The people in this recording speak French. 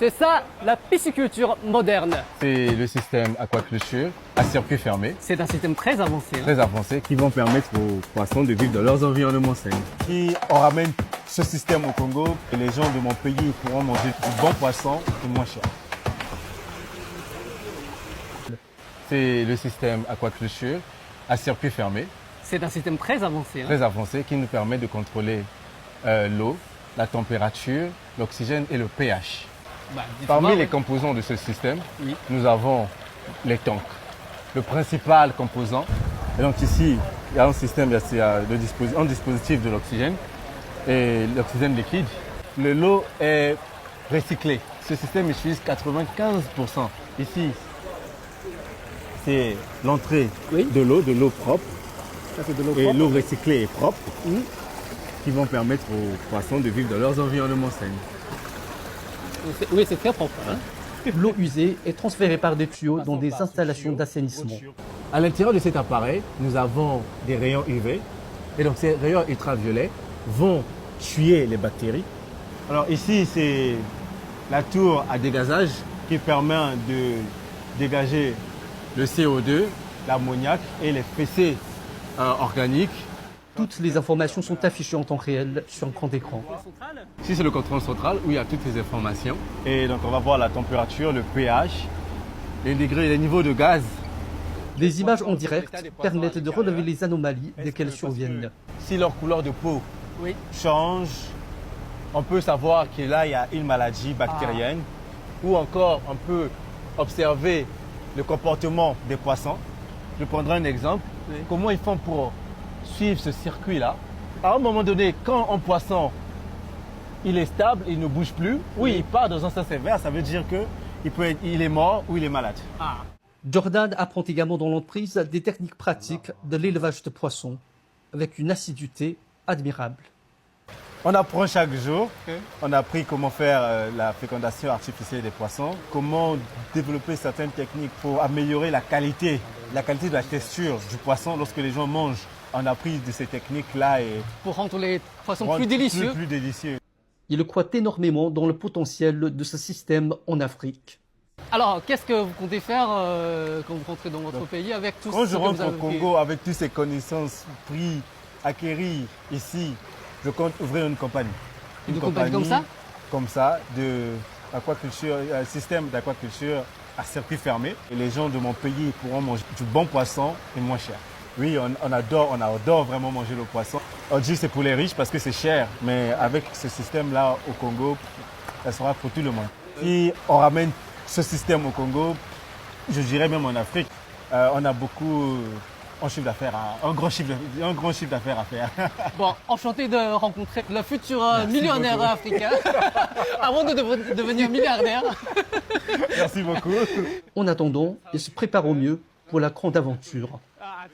C'est ça, la pisciculture moderne. C'est le système aquaculture à circuit fermé, C'est un système très avancé. très avancé, qui vont permettre aux poissons de vivre dans leurs environnements sains. Si on ramène ce système au Congo, les gens de mon pays pourront manger du bon poisson et moins cher. C'est le système aquaculture à circuit fermé, C'est un système très avancé. très avancé, qui nous permet de contrôler l'eau, la température, l'oxygène et le pH. Parmi les composants de ce système, Oui. nous avons les tanks. Le principal composant, et donc ici, il y a un système, il y a un dispositif de l'oxygène et l'oxygène liquide. Le lot est recyclé. Ce système utilise 95%. Ici, c'est l'entrée Oui. de l'eau propre. Ça, c'est de l'eau Et propre. l'eau recyclée et propre, Mhm. qui vont permettre aux poissons de vivre dans leurs environnements sains. Oui, c'est très propre. Hein. L'eau usée est transférée par des tuyaux dans des installations d'assainissement. À l'intérieur de cet appareil, nous avons des rayons UV. Et donc ces rayons ultraviolets vont tuer les bactéries. Alors ici, c'est la tour à dégazage qui permet de dégager le CO2, l'ammoniac et les fessées organiques. Toutes les informations sont affichées en temps réel sur un grand écran. Ici, c'est le contrôle central où il y a toutes les informations. Et donc, on va voir la température, le pH, les degrés, les niveaux de gaz. Les images en direct permettent de relever les anomalies dès qu'elles surviennent. Si leur couleur de peau Oui. change, on peut savoir que là, il y a une maladie bactérienne. Ou encore, on peut observer le comportement des poissons. Je prendrai un exemple. Oui. Comment ils font pour suivre ce circuit-là? À un moment donné, quand un poisson il est stable, il ne bouge plus, oui, il part dans un sens inverse, ça veut dire qu'il est mort ou il est malade. Jordan apprend également dans l'entreprise des techniques pratiques de l'élevage de poissons avec une assiduité admirable. On apprend chaque jour. On a appris comment faire la fécondation artificielle des poissons, comment développer certaines techniques pour améliorer la qualité de la texture du poisson lorsque les gens mangent. On a appris de ces techniques-là et Pour rendre les poissons rendre plus délicieux. plus délicieux. Il croit énormément dans le potentiel de ce système en Afrique. Alors, qu'est-ce que vous comptez faire quand vous rentrez dans votre pays avec tout Quand ce je que rentre vous au avez appris? Congo avec toutes ces connaissances prises, acquéries ici, je compte ouvrir une compagnie. Une compagnie comme ça? Comme ça, un système d'aquaculture à circuit fermé. Et les gens de mon pays pourront manger du bon poisson et moins cher. Oui, on adore vraiment manger le poisson. On dit que c'est pour les riches parce que c'est cher, mais avec ce système-là au Congo, ça sera pour tout le monde. Si on ramène ce système au Congo, je dirais même en Afrique, on a beaucoup un grand chiffre d'affaires à faire. Bon, enchanté de rencontrer le futur millionnaire beaucoup. africain avant de devenir milliardaire. Merci beaucoup. En attendant, il se prépare au mieux pour la grande aventure. Ah,